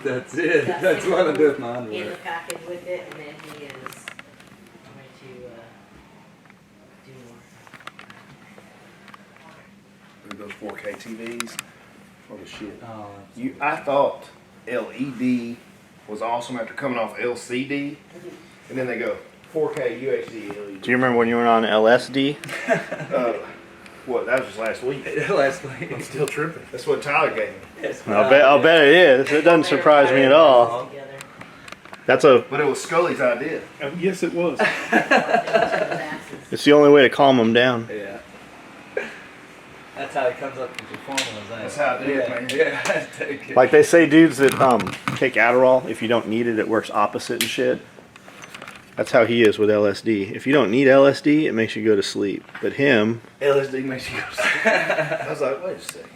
That's it. That's what I do with my in underwear. the package with it, and then he is going to do more. Those 4K TVs. Oh shit. Oh, I thought LED was awesome after coming off LCD, and then they go 4K UHD LED. Do you remember when you were on LSD? What? That was just last week. last week. I'm still tripping. That's what Tyler gave me. I'll bet it is. It doesn't surprise me at all. Together. That's a. But it was Scully's idea. Yes, it was. It's the only way to calm them down. Yeah. That's how it comes up with your formulas. That's how I do it, man. Yeah, take it. Like they say, dudes that take Adderall, if you don't need it, it works opposite and shit. That's how he is with LSD. If you don't need LSD, it makes you go to sleep. But him, LSD makes you go sick. I was like, wait a second.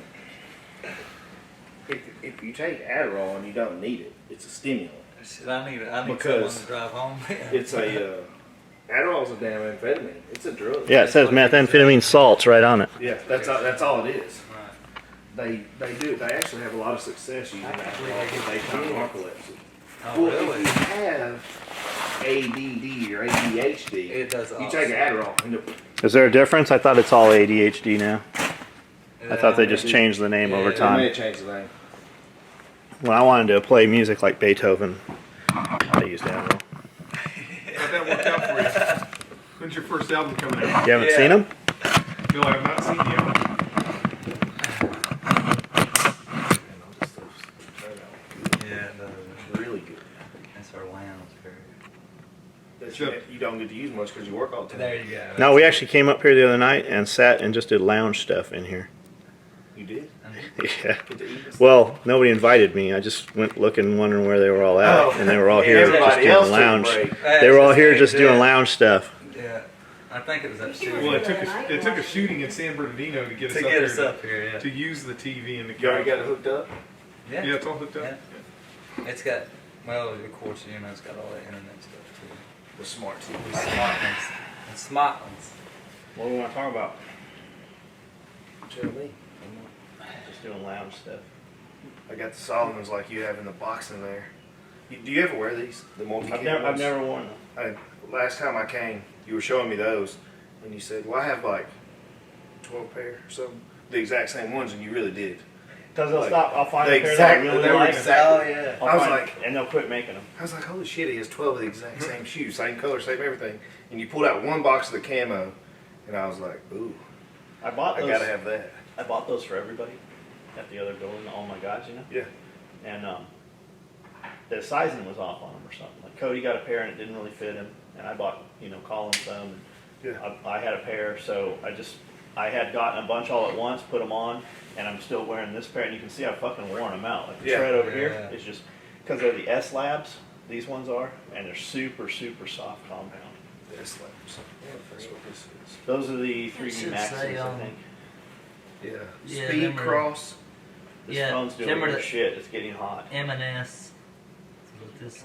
If you take Adderall and you don't need it, it's a stimulant. Shit, I need someone Because to drive home. It's a Adderall's a damn amphetamine. It's a drug. yeah, it says methamphetamine salts right on it. Yeah, that's all it is. Right. They do. They actually have a lot of success using Adderall for daytime narcolepsy. Oh, Well, really? if you have ADD or ADHD, It does you awesome. take Adderall and Is there a difference? I thought it's all ADHD now. I thought they just changed the name over Yeah. they time. may have changed the name. When I wanted to play music like Beethoven, I used Adderall. How'd that work out for you? When's your first album coming out? You haven't Yeah. seen him? No, I have not seen you. Yeah, it does. It's really good. That's our lounge period. That Sure. you don't get to use much because you work all the time. There you go. No, we actually came up here the other night and sat and just did lounge stuff in here. You did? Yeah. Get to eat this Well, nobody invited me. I just went looking, wondering where they were all at, Oh. and they were all here just Everybody doing else took a lounge. break. They were all here just doing lounge stuff. Yeah. I think it was that shooting. Well, it took a shooting in San Bernardino to get us To up get here us up here, yeah. to use the TV and the You already couch. got it hooked up? Yeah. Yeah, it's all hooked up. Yeah. It's got, well, of course, you know, it's got all that internet stuff too. The smart The TV. smart ones. The smart ones. What do we want to talk about? Tell me. Just doing lounge stuff. I got the Solomons like you have in the box in there. Do you ever wear these? The multi-kit I've ones? never worn them. Last time I came, you were showing me those, and you said, well, I have like 12 pair or something. The exact same ones, and you really did. Because they'll Like, stop. I'll find they a pair exact- that I really they were like. exactly- Oh, yeah. I'll I was find- like- and they'll quit making them. I was like, holy shit, he has 12 of the exact same shoes, same color, same everything. And you pulled out one box of the camo, and I was like, ooh, I bought I those. gotta have that. I bought those for everybody at the other building. All my guys, you know. Yeah. And the sizing was off on them or something. Like Cody got a pair and it didn't really fit him, and I bought, Colin some. Yeah. I had a pair, so I had gotten a bunch all at once, put them on, and I'm still wearing this pair, and you can see I've fucking worn them out. Like the Yeah. tread over here Yeah. is just because they're the S Labs. These ones are, and they're super super soft compound. That's like, that's what this is. Those are the It 3D should Maxes, say, I think. Yeah. Yeah, Speed them are- Cross. This Yeah, phone's doing remember weird the- shit. It's getting hot. M&S. That's what this is.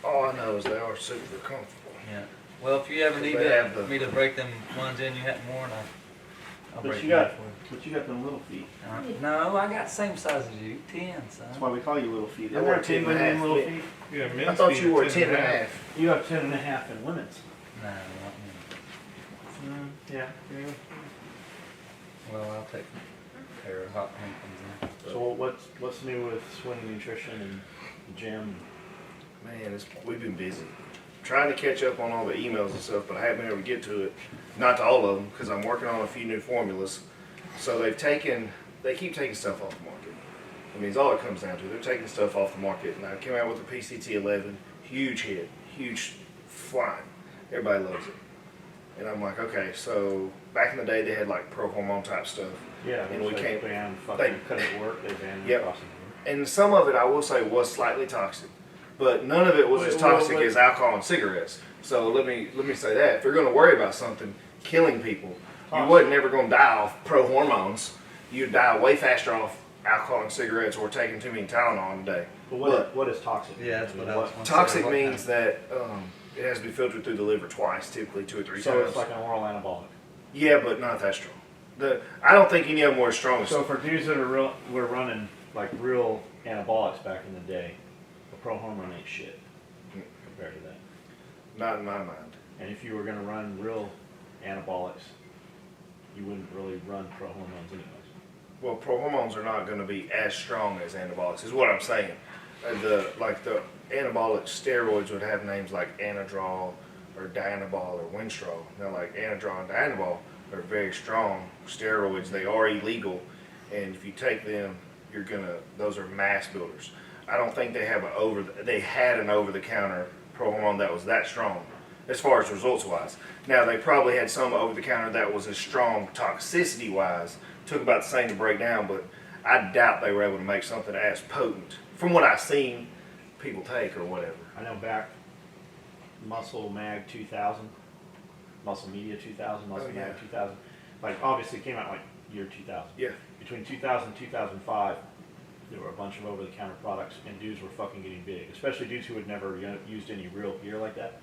All I know is they are super comfortable. Yeah. Well, if you ever need They have the- me to break them ones in, you hadn't worn, I'll But break you them got, for you. but you got them little feet. No, I got the same size as you. 10, son. That's why we call you little feet. I wear 10 and a half. little feet. Yeah, men's I thought feet you are were 10 10 and a half. You have 10 and a half in women's. No, not me. Yeah. Yeah. Well, I'll take a pair of hot pink ones then. So what's new with Swinney Nutrition and the gym? Man, we've been busy. Trying to catch up on all the emails and stuff, but I haven't been able to get to it. Not to all of them, because I'm working on a few new formulas. So they keep taking stuff off the market. I mean, it's all it comes down to. They're taking stuff off the market. And I came out with the PCT 11, huge hit, huge flying. Everybody loves it. And I'm like, okay, so back in the day they had like pro-hormone type stuff. Yeah, And we can't- ban they- fucking cut it work. They banned Yep. across the board. And some of it, I will say, was slightly toxic, but none of it was as toxic as alcohol and cigarettes. So let me say that if you're going to worry about something killing people, you wasn't never going to die off pro-hormones. You'd die way faster off alcohol and cigarettes or taking too many Tylenol a day. But what is toxic? Yeah, that's what I was gonna say. Toxic What means that it has to be filtered through the liver twice, typically 2 or 3 So times. it's like an oral anabolic. Yeah, but not that strong. I don't think any of them were as strong as. So for dudes that we're running like real anabolics back in the day, the pro-hormone ain't shit compared to that. Not in my mind. And if you were gonna run real anabolics, you wouldn't really run pro-hormones anyways. Well, pro-hormones are not going to be as strong as anabolics, is what I'm saying. The anabolic steroids would have names like Anadrol or Dianabol or Winstrol. Now, like Anadrol and Dianabol are very strong steroids. They are illegal, and if you take them, those are mass builders. I don't think they had an over-the-counter pro-hormone that was that strong as far as results-wise. Now, they probably had some over-the-counter that was as strong toxicity-wise, took about the same to break down, but I doubt they were able to make something as potent from what I've seen people take or whatever. I know back Muscle Mag 2000, Muscle Media 2000, Muscle Oh, yeah. Mag 2000, like obviously it came out like year 2000. Yeah. Between 2000 and 2005, there were a bunch of over-the-counter products, and dudes were fucking getting big, especially dudes who had never used any real gear like that.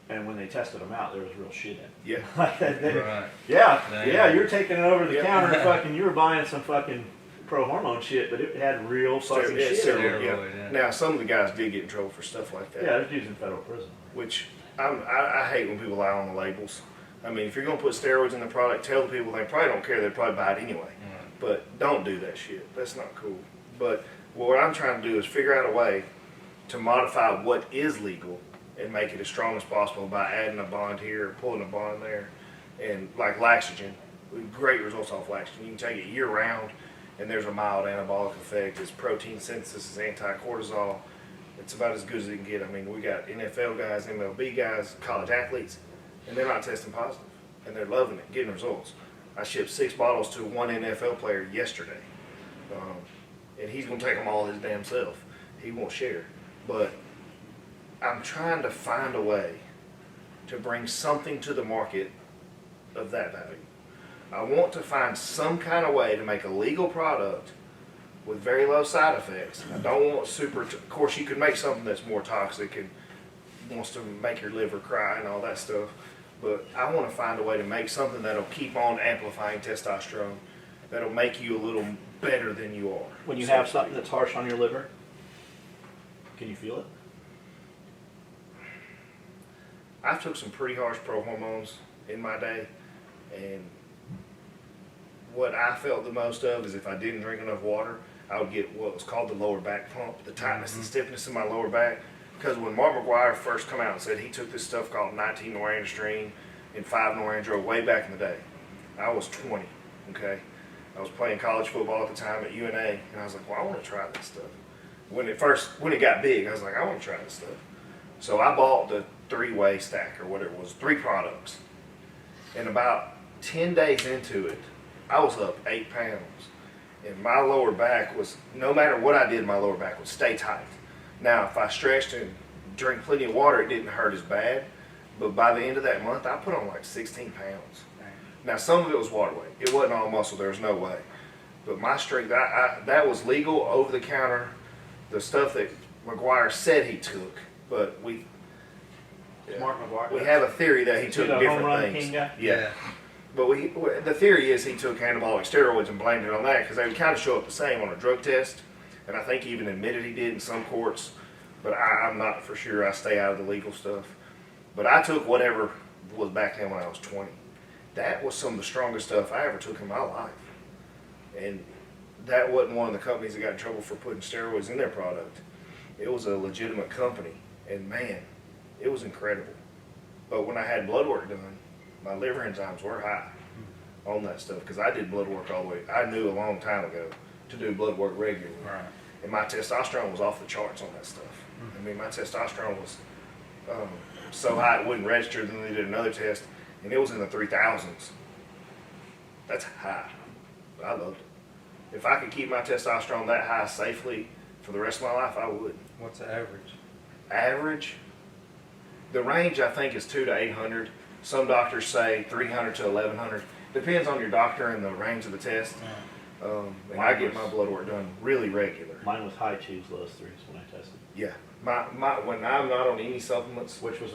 And when they tested them out, there was real shit in it. Yeah. Like that, Right. yeah, Damn. yeah, you're taking it over the Yeah. counter, fucking, you were buying some fucking pro-hormone shit, but it had real fucking Yeah, shit. steroid, yeah. Steroid, yeah. Now, some of the guys did get in trouble for stuff like that. Yeah, there's dudes in federal prison. Which I hate when people lie on the labels. I mean, if you're going to put steroids in the product, tell the people they probably don't care. They'd probably buy it anyway. Right. But don't do that shit. That's not cool. But what I'm trying to do is figure out a way to modify what is legal and make it as strong as possible by adding a bond here, or pulling a bond there. And like Laxogen, great results off Laxogen. You can take it year round, and there's a mild anabolic effect. It's protein synthesis, it's anti-cortisol. It's about as good as it can get. I mean, we got NFL guys, MLB guys, college athletes, and they're not testing positive, and they're loving it, getting results. I shipped 6 bottles to one NFL player yesterday, and he's going to take them all his damn self. He won't share. But I'm trying to find a way to bring something to the market of that value. I want to find some kind of way to make a legal product with very low side effects. I don't want of course you could make something that's more toxic and wants to make your liver cry and all that stuff, but I want to find a way to make something that'll keep on amplifying testosterone, that'll make you a little better than you are. When you So have to something speak. that's harsh on your liver, can you feel it? I've took some pretty harsh pro-hormones in my day, and what I felt the most of is if I didn't drink enough water, I would get what was called the lower back pump, the tightness and stiffness in my lower back. Because when Mark McGuire first come out and said he took this stuff called 19-norandrosterone and 5-norandro way back in the day, I was 20, okay? I was playing college football at the time at UNA, and I was like, well, I want to try this stuff. When it got big, I was like, I want to try this stuff. So I bought the 3-way stack or whatever it was, 3 products. And about 10 days into it, I was up 8 pounds. And my lower back was, no matter what I did, my lower back would stay tight. Now, if I stretched and drank plenty of water, it didn't hurt as bad. But by the end of that month, I put on like 16 pounds. Now, some of it was water weight. It wasn't all muscle. There was no way. But my strength, that was legal, over the counter, the stuff that McGuire said he took. But we Mark McGuire. we have a theory that he took the home different run things. king guy? Yeah. But the theory is he took anabolic steroids and blamed it on that because they would kind of show up the same on a drug test. And I think he even admitted he did in some courts. But I'm not for sure. I stay out of the legal stuff. But I took whatever was back then when I was 20. That was some of the strongest stuff I ever took in my life. And that wasn't one of the companies that got in trouble for putting steroids in their product. It was a legitimate company. And man, it was incredible. But when I had blood work done, my liver enzymes were high on that stuff because I did blood work all the way. I knew a long time ago to do blood work regularly. Right. And my testosterone was off the charts on that stuff. I mean, my testosterone was so high it wouldn't register. Then they did another test, and it was in the 3000s. That's high. I loved it. If I could keep my testosterone that high safely for the rest of my life, I would. What's the average? Average, the range I think is 200 to 800. Some doctors say 300 to 1100. Depends on your doctor and the range of the test. And I get my blood work done really regular. Mine was high 2s, low 3s when I tested. Yeah, when I'm not on any supplements. Which was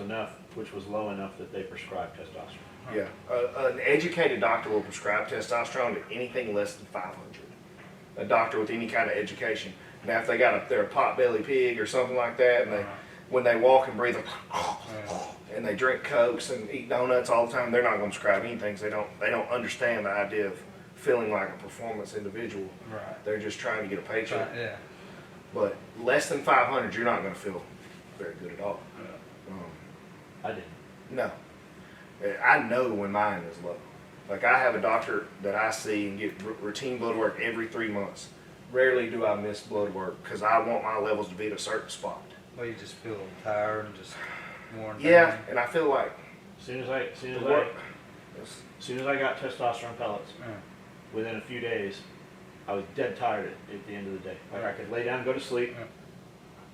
low enough that they prescribed testosterone. Yeah, an educated doctor will prescribe testosterone to anything less than 500. a doctor with any kind of education. Now, if they got they're a pot-belly pig or something like that, and when they walk and breathe, and they drink Cokes and eat donuts all the time, they're not going to prescribe anything. 'Cause they don't understand the idea of feeling like a performance individual. Right. They're just trying to get a paycheck. Yeah. But less than 500, you're not going to feel very good at all. I didn't. No. I know when mine is low. Like, I have a doctor that I see and get routine blood work every 3 months. Rarely do I miss blood work because I want my levels to be at a certain spot. Well, you just feel tired and just worn down. Yeah, and I feel like As soon as I got testosterone pellets, Yeah. within a few days, I was dead tired at the end of the day. Like I could lay down, go to sleep, Yeah.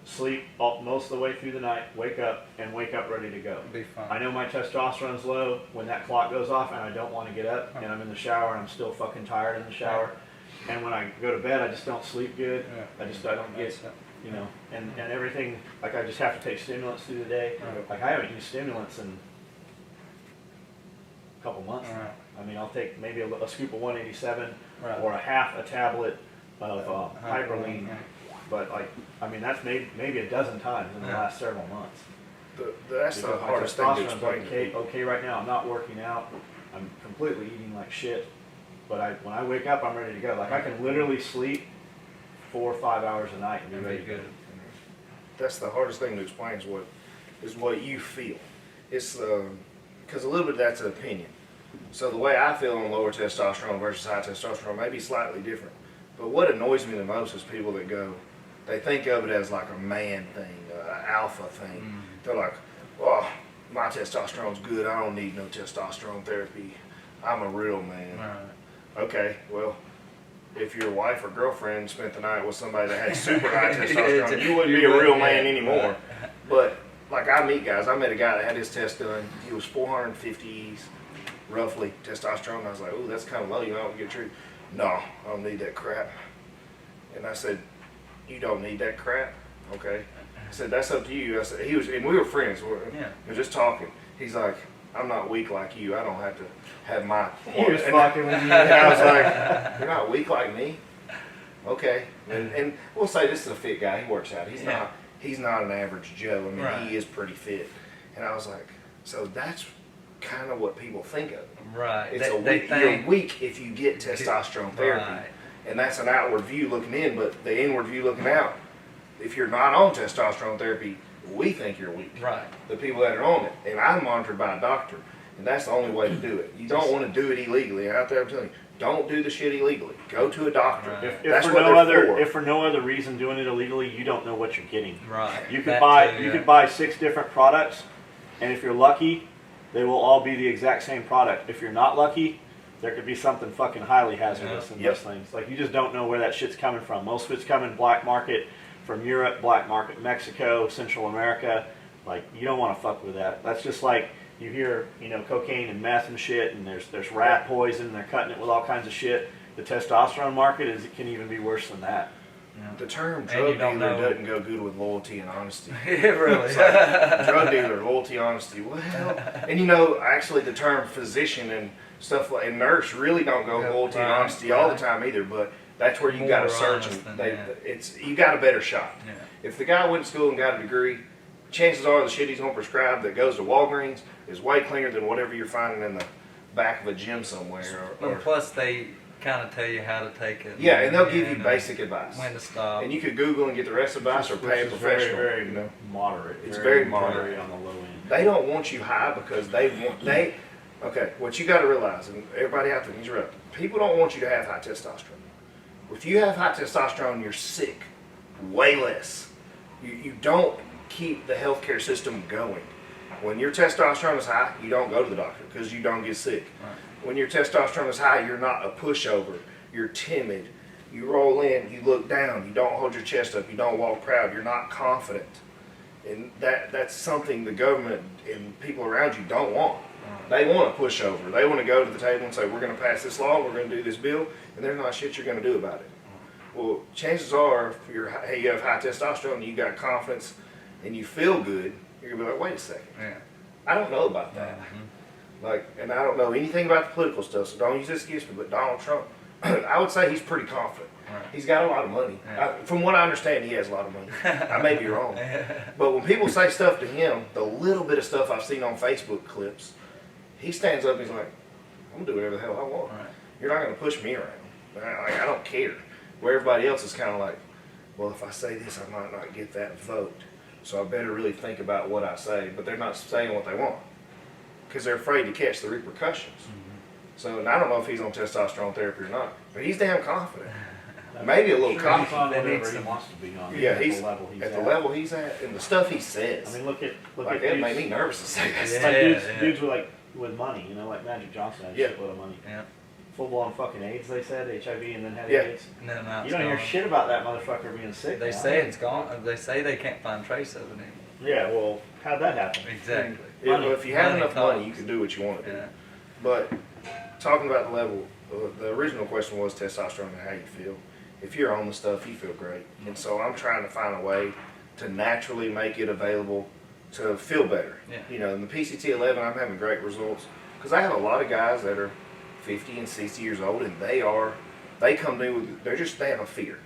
sleep most of the way through the night, wake up ready to go. Be fine. I know my testosterone's low when that clock goes off and I don't want to get up and I'm in the shower and I'm still fucking tired in the shower. And when I go to bed, I just don't sleep good. Yeah. I don't get, you know, and everything, like I just have to take stimulants through the day. Right. Like I haven't used stimulants in a couple months. Right. I mean, I'll take maybe a scoop of 187 Right. or a half a tablet of hyperlean. Yeah. But like, I mean, that's maybe a dozen times in the Yeah. last several months. that's the Because my hardest thing to testosterone's explain. to okay right now. I'm not working out. I'm completely eating like shit. But when I wake up, I'm ready to go. Like I can literally sleep 4 or 5 hours a night and be It'd ready be to go. good. That's the hardest thing to explain is what you feel. It's because a little bit of that's an opinion. So the way I feel on lower testosterone versus high testosterone may be slightly different. But what annoys me the most is people that they think of it as like a man thing, an alpha thing. They're like, well, my testosterone's good. I don't need no testosterone therapy. I'm a real man. Right. Okay, well, if your wife or girlfriend spent the night with somebody that had super high testosterone, you wouldn't be a real man anymore. But like I meet guys, I met a guy that had his test done. He was 450s, roughly, testosterone. I was like, oh, that's kind of low. You don't get treated. No, I don't need that crap. And I said, you don't need that crap? Okay. I said, that's up to you. I said, and we were friends. We were just talking. He's like, I'm not weak like you. I don't have to have my. He was fucking with you. And I was like, you're not weak like me? Okay. And we'll say this is a fit guy. He works out. He's not an average Joe. I mean, Right. he is pretty fit. And I was like, so that's kind of what people think of. Right. It's you're weak if you get testosterone therapy. Right. And that's an outward view looking in, but the inward view looking out, if you're not on testosterone therapy, we think you're weak. Right. The people that are on it. And I'm monitored by a doctor. And that's the only way to do it. You don't want to do it illegally. Out there, I'm telling you, don't do the shit illegally. Go to a doctor. Right. If for no other reason doing it illegally, you don't know what you're getting. Right. You could That buy too, you yeah. could buy 6 different products, and if you're lucky, they will all be the exact same product. If you're not lucky, there could be something fucking highly hazardous in those things. Like you just don't know where that shit's coming from. Most of it's coming black market from Europe, black market Mexico, Central America. Like you don't want to fuck with that. That's just like you hear, cocaine and meth and shit, and there's rat poison, and they're cutting it with all kinds of shit. The testosterone market can even be worse than that. Yeah. The term And drug you don't dealer know. doesn't go good with loyalty and honesty. It really. It's like, drug dealer, loyalty, honesty. Well, and actually the term physician and stuff like and nurse really don't go loyalty and honesty all the time either. But that's where you got to More search honest and than you got a better shot. Yeah. If the guy went to school and got a degree, chances are the shit he's gonna prescribe that goes to Walgreens is way cleaner than whatever you're finding in the back of a gym somewhere. And plus, they kind of tell you how to take it. Yeah, and they'll give you basic advice. When to stop. And you could Google and get the rest of the advice or pay a Which is professional. very, very moderate. It's very moderate. on the low end. They don't want you high because okay, what you got to realize, and everybody out there needs to realize, people don't want you to have high testosterone. If you have high testosterone, you're sick. Way less. You don't keep the healthcare system going. When your testosterone is high, you don't go to the doctor because you don't get sick. Right. When your testosterone is high, you're not a pushover. You're timid. You roll in, you look down, you don't hold your chest up, you don't walk proud, you're not confident. And that's something the government and people around you don't want. They want a pushover. They want to go to the table and say, we're going to pass this law, we're going to do this bill, and there's not shit you're going to do about it. Well, chances are, if you have high testosterone and you got confidence and you feel good, you're going to be like, wait a second. Yeah. I don't know about that. And I don't know anything about the political stuff, so don't use this against me, but Donald Trump, I would say he's pretty confident. Right. He's got a lot of money. Yeah. From what I understand, he has a lot of money. I may be wrong. But when people say stuff to him, the little bit of stuff I've seen on Facebook clips, he stands up and he's like, I'm going to do whatever the hell I want. Right. You're not going to push me around. I don't care. Where everybody else is kind of like, well, if I say this, I might not get that vote. So I better really think about what I say. But they're not saying what they want because they're afraid to catch the repercussions. So and I don't know if he's on testosterone therapy or not, but he's damn confident. Maybe a little He's cocky. on They whatever need he some- wants to be on. Yeah, at he's the level he's at the level he's at and the stuff he says. I mean, look at like that made dudes, me nervous to say this. Yeah. like dudes with money. You know, like Magic Johnson had a Yeah. shitload of money. Yeah. Full blown fucking AIDS, they said, HIV, and then had Yeah. AIDS. And then now You it's don't hear gone. shit about that motherfucker being sick. They now. say it's gone. They say they can't find trace of it anymore. Yeah, well, how'd that happen? Exactly. Yeah, well, if you have Money enough money, talks. you can do what you want to do. Yeah. But talking about the level, the original question was testosterone and how you feel. If you're on the stuff, you feel great. And so I'm trying to find a way to naturally make it available to feel better. Yeah. You know, in the PCT11, I'm having great results because I have a lot of guys that are 50 and 60 years old, and they come to me with, they have a fear.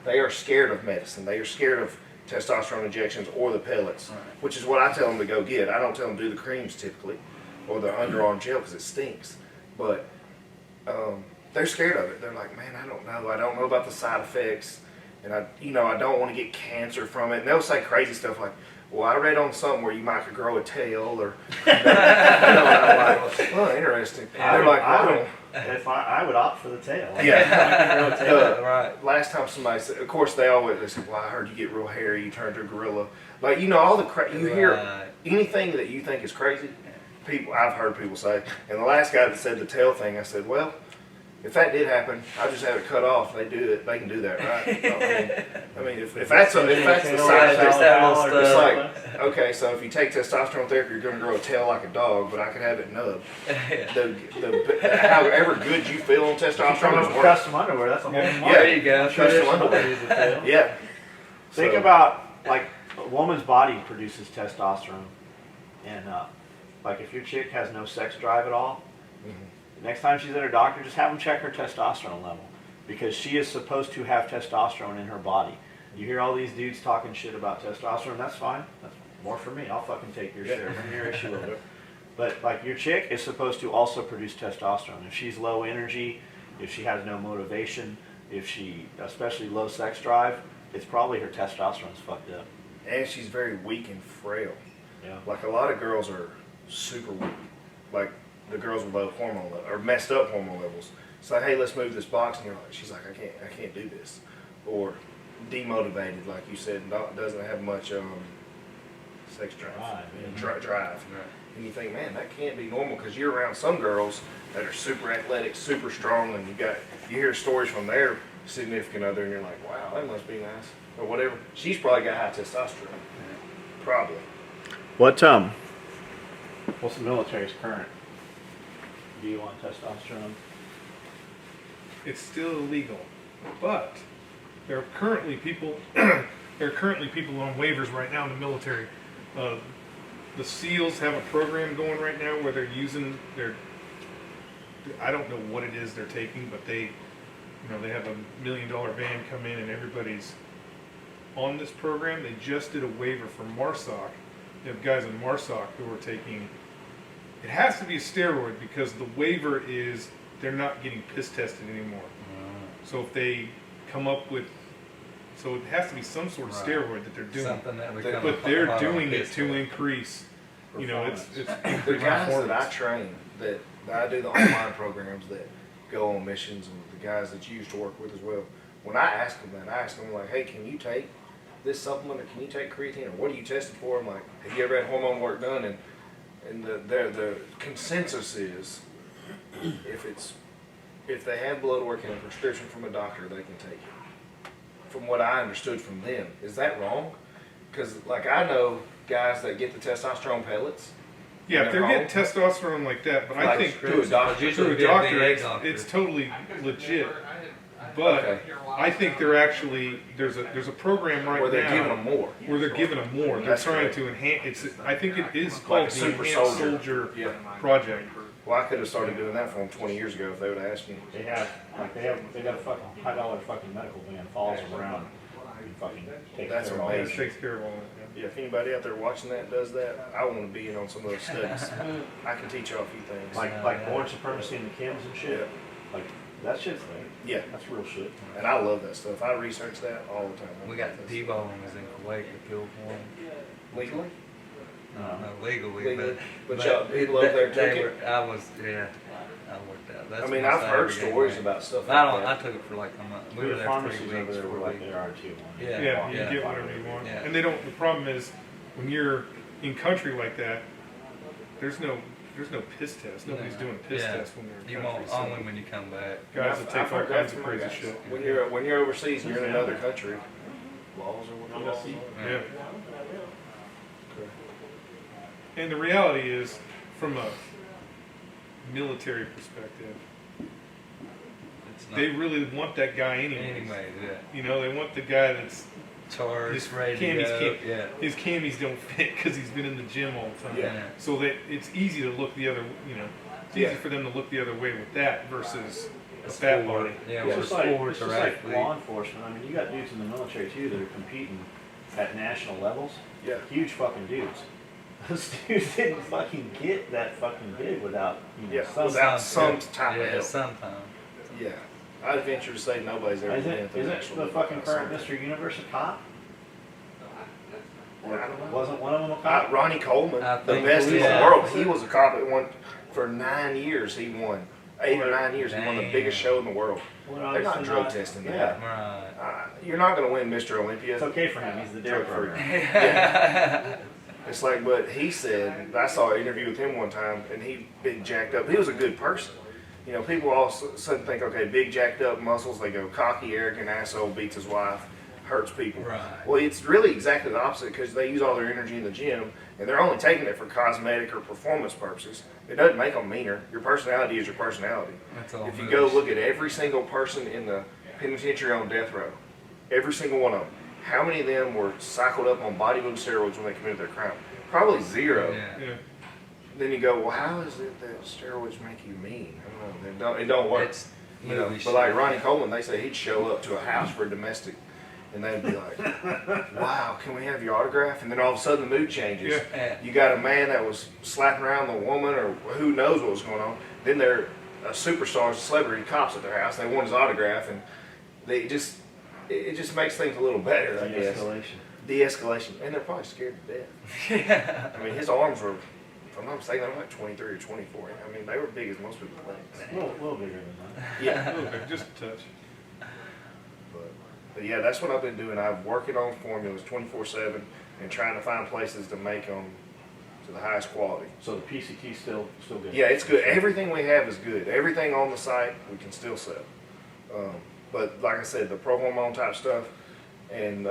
They are scared of medicine. They are scared of testosterone injections or the pellets, Right. which is what I tell them to go get. I don't tell them to do the creams typically or the underarm gel because it stinks. But they're scared of it. They're like, man, I don't know. I don't know about the side effects, and I don't want to get cancer from it. And they'll say crazy stuff like, well, I read on something where you might could grow a tail, or and I'm like, well, interesting. And they're like, well, If I would opt for the tail. Yeah. I could grow a tail. Right. last time somebody said, of course they say, well, I heard you get real hairy, you turn to a gorilla. Like, all the you hear Right. anything that you think is crazy. I've heard people say, and the last guy that said the tail thing, I said, well, if that did happen, I just have it cut off. They can do that, right? I mean, if that's the side There's effect, that little it's stuff. like, okay, so if you take testosterone therapy, you're going to grow a tail like a dog, but I can have it nubbed. However good you feel on testosterone is worse. Custom underwear, that's a whole Yeah. month. There you go. Custom underwear. Use a tail. Yeah. Think So- about, like, a woman's body produces testosterone. And, like, if your chick has no sex drive at all, next time she's at her doctor, just have them check her testosterone level. Because she is supposed to have testosterone in her body. You hear all these dudes talking shit about testosterone, that's fine. That's more for me. I'll fucking take your share. Bring your issue over. But, like, your chick is supposed to also produce testosterone. If she's low energy, if she has no motivation, if she, especially low sex drive, it's probably her testosterone's fucked up. And she's very weak and frail. Yeah. Like, a lot of girls are super weak. Like, the girls with low hormone levels, or messed up hormone levels. It's like, hey, let's move this box, and she's like, I can't do this. Or demotivated, like you said, doesn't have much sex drive. Drive. Right. And you think, man, that can't be normal because you're around some girls that are super athletic, super strong, and you hear stories from their significant other, and you're like, wow, that must be nice, or whatever. She's probably got high testosterone, probably. What's the military's current view on testosterone? It's still illegal, but there are currently people on waivers right now in the military. The SEALs have a program going right now where they're using I don't know what it is they're taking, but they have $1 million van come in and everybody's on this program. They just did a waiver for MARSOC. They have guys in MARSOC who are taking. It has to be a steroid because the waiver is they're not getting piss tested anymore. So if they come up with, so it has to be some sort of Right. steroid that they're doing. Something that we come But they're upon doing on it to Facebook. increase. It's The increase guys that I performance. train, that I do the online programs that go on missions, and the guys that you used to work with as well, when I ask them that, I ask them like, hey, can you take this supplement, or can you take creatine, or what are you tested for? I'm like, have you ever had hormone work done? And the consensus is, if they have blood work and a prescription from a doctor, they can take it. From what I understood from them, is that wrong? Because like I know guys that get the testosterone pellets. Yeah, if they're They're getting testosterone like that, but I Like, think to a doctor. Usually to a doctor, VA it's, doctor. it's totally legit. But Okay. I think they're actually there's a program right Where they're now giving them more. where they're giving them more. They're That's trying correct. to enhance. I think it is Like called a the super Enhanced soldier. Soldier Yeah. Project. Well, I could have started doing that for them 20 years ago if they would have asked me. They got a fucking $5 fucking medical van follows them around and fucking takes That's care of all Yeah, this it amazing. takes care of all that. Yeah, if anybody out there watching that does that, I want to be in on some of those studies. I can teach y'all a few things. Like born supremacy and the Kims and shit. Yeah. Like that shit's there. Yeah, That's real shit. and I love that stuff. I research that all the time. We got the T-bone was in Kuwait, the pill form. legally. No, legally, Legally. but But y'all- people over there they took it? were, I was, yeah, I worked out. That's I mean, my I've heard Saturday stories game. about stuff like I don't, that. I took it for like a month. We The were there pharmacies 3 over weeks, there 4 were like weeks. they are too. Yeah. Yeah, you Yeah. get whatever you want. Yeah. And they don't, the problem is, when you're in country like that, there's no piss test. Nobody's doing a piss Yeah. test when they're in You country. won't, so only when you come back. guys that take all heard that kinds from of my crazy guys. shit. When you're overseas and you're in another country, laws or whatever. Yeah. And the reality is, from a military perspective, It's not, they really want that guy anyways. anyways, yeah. You know, they want the guy that's Charged, his ready to camis go. can't, Yeah. his camis don't fit because he's been in the gym all the time. Yeah. So that it's easy to look the other, you know, it's Yeah. easy for them to look the other way with that versus a It's fat sport. body. Yeah, Yeah, we're It's just like, sports it's or just like athlete. law enforcement. I mean, you got dudes in the military too that are competing at national levels. Yeah. Huge fucking dudes. Those dudes didn't fucking get that fucking big without, you know, Yeah, some. without some Yeah. type of Yeah, help. sometimes. Yeah. I'd venture to say nobody's ever been at Isn't the national the level fucking without current something. Mr. Universe a cop? Yeah, I don't know. Wasn't one of them a cop? Ronnie Coleman, I the think best in the yeah. world. He was a cop that won for 9 years. He won 8 or 9 years. He won the Damn. biggest show in the world. Well, They're not obviously drug testing that. Yeah. Right. You're not going to win Mr. Olympia. It's okay for him. He's the dairy Drug-free. program. Yeah. It's like, but he said, I saw an interview with him one time, and he big jacked up. He was a good person. You know, people all of a sudden think, okay, big jacked up muscles, they go cocky, arrogant asshole, beats his wife, hurts people. Right. Well, it's really exactly the opposite because they use all their energy in the gym, and they're only taking it for cosmetic or performance purposes. It doesn't make them meaner. Your personality is your personality. That's all If you moves. go look at every single person in the penitentiary on death row, every single one of them, how many of them were cycled up on bodybuilding steroids when they committed their crime? Probably zero. Yeah. Yeah. Then you go, well, how is it that steroids make you mean? I don't know. It don't work. It's You know, movie but like shit. Ronnie Coleman, they say he'd show up to a house for a domestic, and they'd be like, "Wow, can we have your autograph?" And then all of a sudden the mood changes. Yeah. You got a man that was slapping around the woman, or who knows what was going on. Then they're a superstar, a celebrity, cops at their house. They want his autograph, and it just makes things a little better, I guess. De-escalation. De-escalation, and they're probably scared to death. Yeah. I mean, his arms were, if I'm not mistaken, they were like 23 or 24. I mean, they were big as most people's legs. A little bigger than that. Yeah. A little bit, just a touch. But yeah, that's what I've been doing. I'm working on formulas 24/7 and trying to find places to make them to the highest quality. So the PCT's still good. Yeah, it's good. Everything we have is good. Everything on the site we can still sell. But like I said, the pro-hormone type stuff, and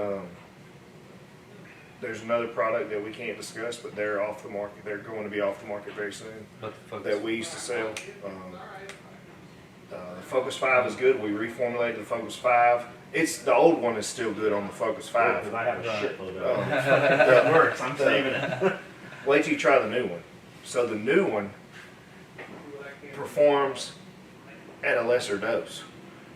there's another product that we can't discuss, but they're off the market. They're going to be off the market very soon. But the focus. That we used to sell. The Focus 5 is good. We reformulated the Focus 5. The old one is still good on the Focus 5. Because I have a Right. shitload of Oh. it. That works. I'm saving it. Wait till you try the new one. So the new one performs at a lesser dose.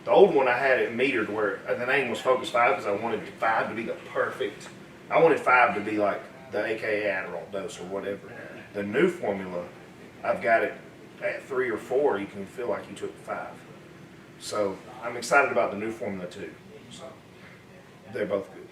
The old one I had it metered where the name was Focus 5 because I wanted 5 to be the perfect. I wanted 5 to be like the AKA Adderall dose or whatever. The new formula, I've got it at 3 or 4. You can feel like you took 5. So I'm excited about the new formula too. So they're both good.